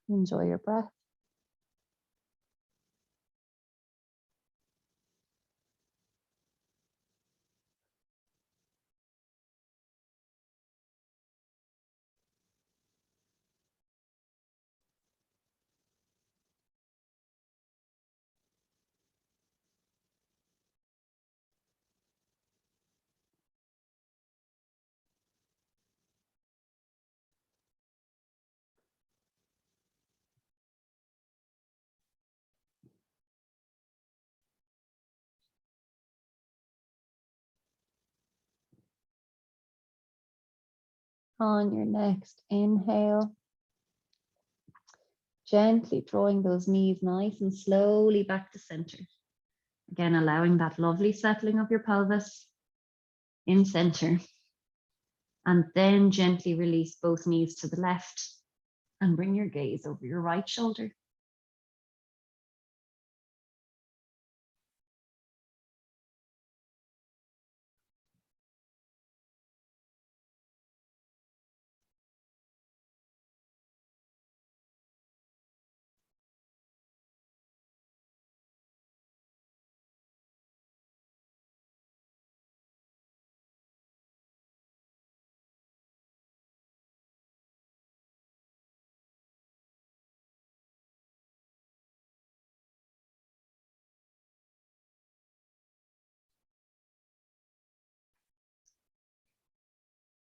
Enjoy your breath. On your next inhale, Gently drawing those knees nice and slowly back to center. Again, allowing that lovely settling of your pelvis in center. And then gently release both knees to the left and bring your gaze over your right shoulder.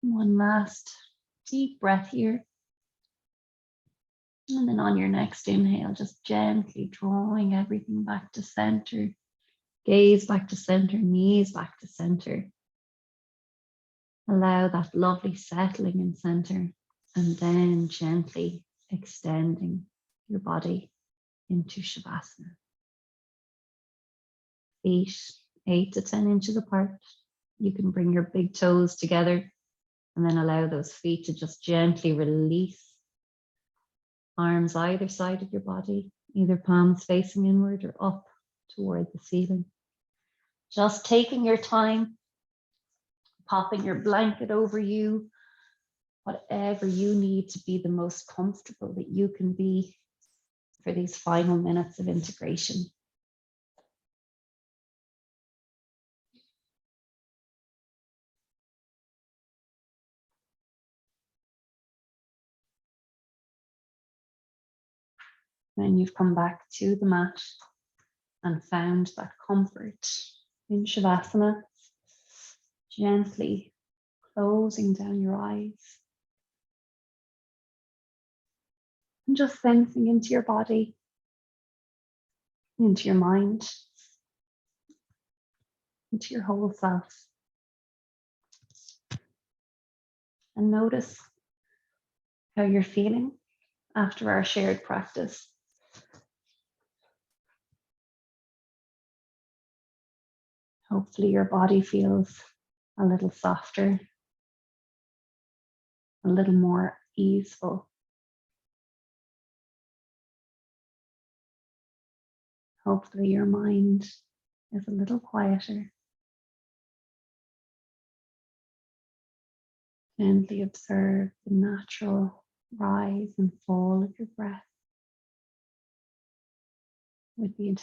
One last deep breath here. And then on your next inhale, just gently drawing everything back to center. Gaze back to center, knees back to center. Allow that lovely settling in center, and then gently extending your body into Shavasana. Feet 8 to 10 inches apart. You can bring your big toes together and then allow those feet to just gently release. Arms either side of your body, either palms facing inward or up toward the ceiling. Just taking your time, popping your blanket over you, whatever you need to be the most comfortable that you can be for these final minutes of integration. When you've come back to the mat and found that comfort in Shavasana, gently closing down your eyes and just sensing into your body, into your mind, into your whole self. And notice how you're feeling after our shared practice. Hopefully your body feels a little softer, a little more easeful. Hopefully your mind is a little quieter. Gently observe the natural rise and fall of your breath with the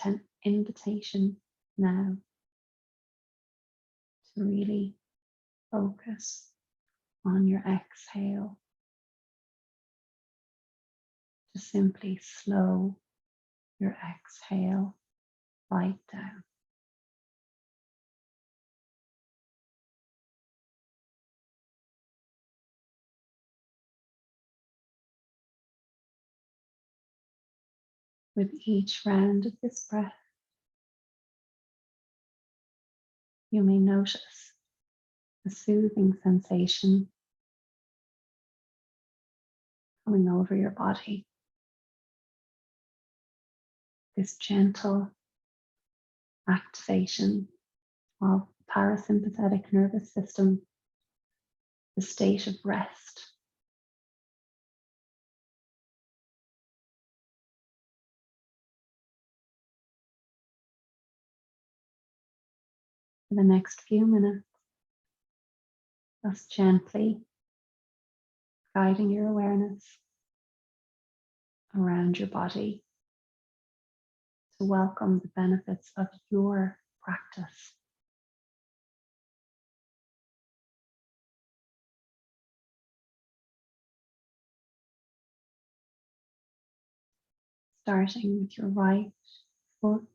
invitation now to really focus on your exhale, to simply slow your exhale right down. With each round of this breath, you may notice a soothing sensation coming over your body. This gentle activation of the parasympathetic nervous system, the state of rest. For the next few minutes, just gently guiding your awareness around your body to welcome the benefits of your practice. Starting with your right foot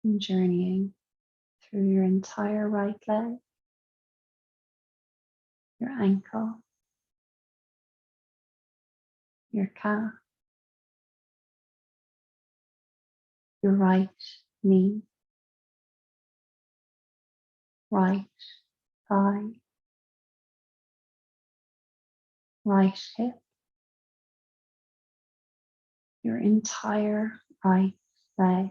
and journeying through your entire right leg, your ankle, your calf, your right knee, right thigh, right hip, your entire right leg.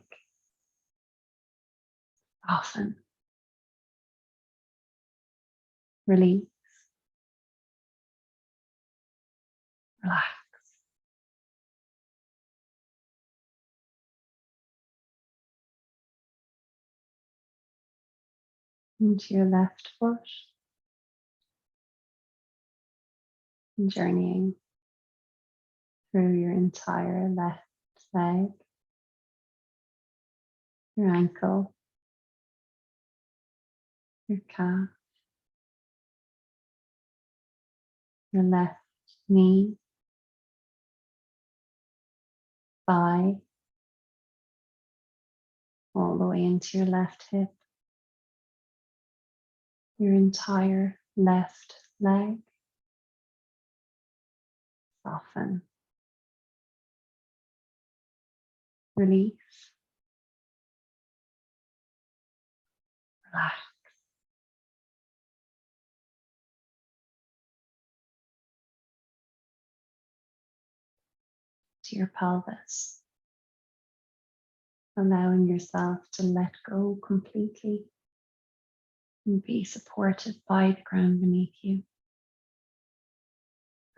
Soften, release, relax. Into your left foot, and journeying through your entire left leg, your ankle, your calf, your left knee, thigh, all the way into your left hip, your entire left leg. Soften, release, relax. To your pelvis, allowing yourself to let go completely and be supported by the ground beneath you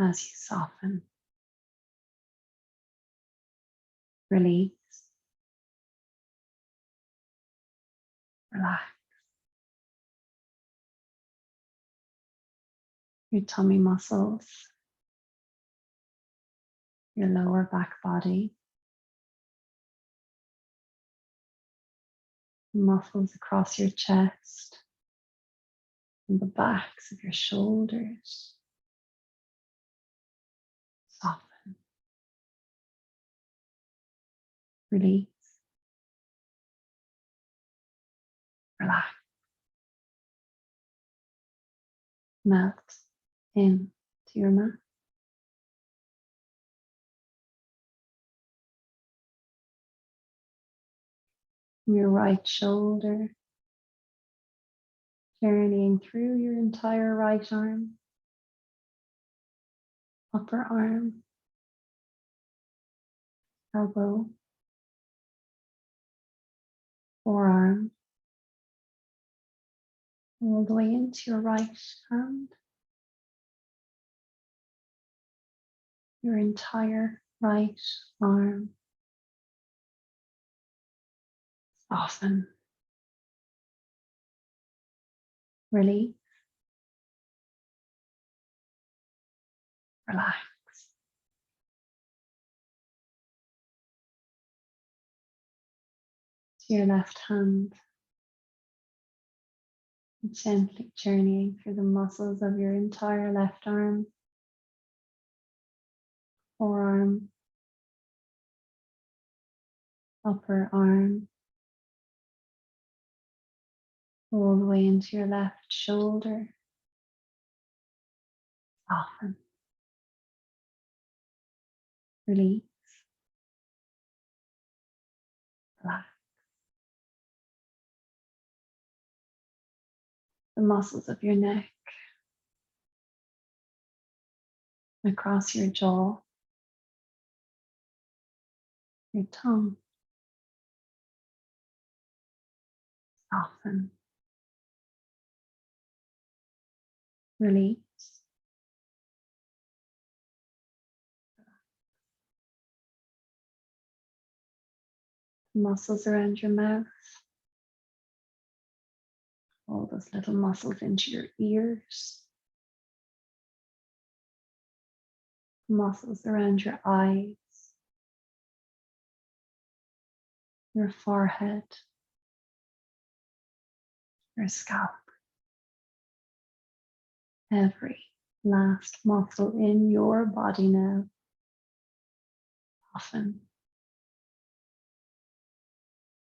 as you soften, release, relax. Your tummy muscles, your lower back body, muscles across your chest and the backs of your shoulders. Soften, release, relax. Melt into your mat. Your right shoulder, journeying through your entire right arm, upper arm, elbow, forearm, all the way into your right hand, your entire right arm. Soften, release, relax. To your left hand, gently journeying through the muscles of your entire left arm, forearm, upper arm, all the way into your left shoulder. Soften, release, relax. The muscles of your neck, across your jaw, your tongue. Soften, release. The muscles around your mouth, all those little muscles into your ears, muscles around your eyes, your forehead, your scalp. Every last muscle in your body now. Soften,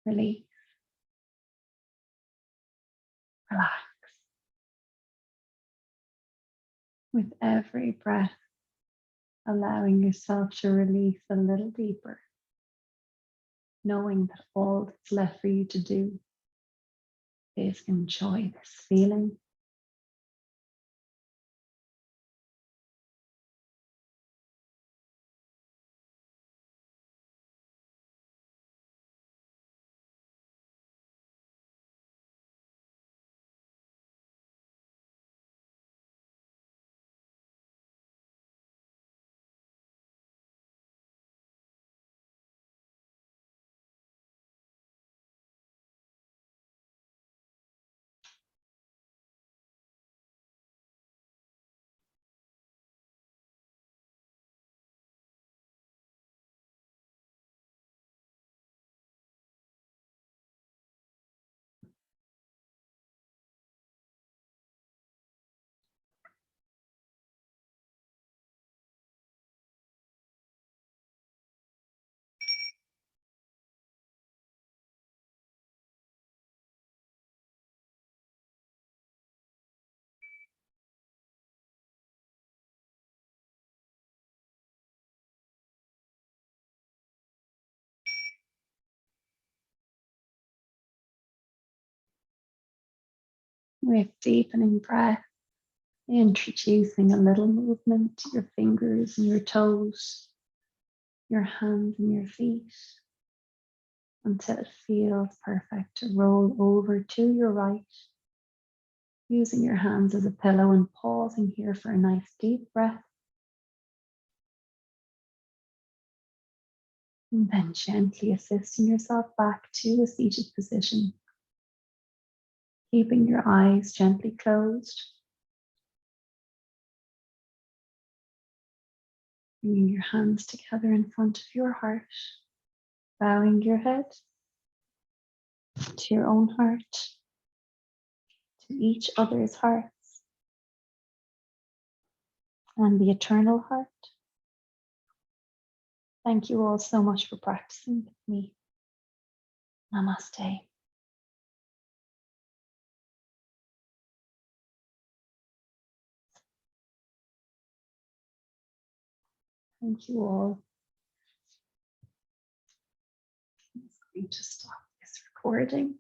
release, relax. With every breath, allowing yourself to release a little deeper, knowing that all that's left for you to do is enjoy this feeling. with deepening breath, introducing a little movement to your fingers and your toes, your hands and your feet, until it feels perfect to roll over to your right, using your hands as a pillow and pausing here for a nice deep breath. And then gently assisting yourself back to a seated position, keeping your eyes gently closed. Bringing your hands together in front of your heart, bowing your head to your own heart, to each other's hearts, and the eternal heart. Thank you all so much for practicing with me. Namaste. Thank you all. I'm going to stop this recording.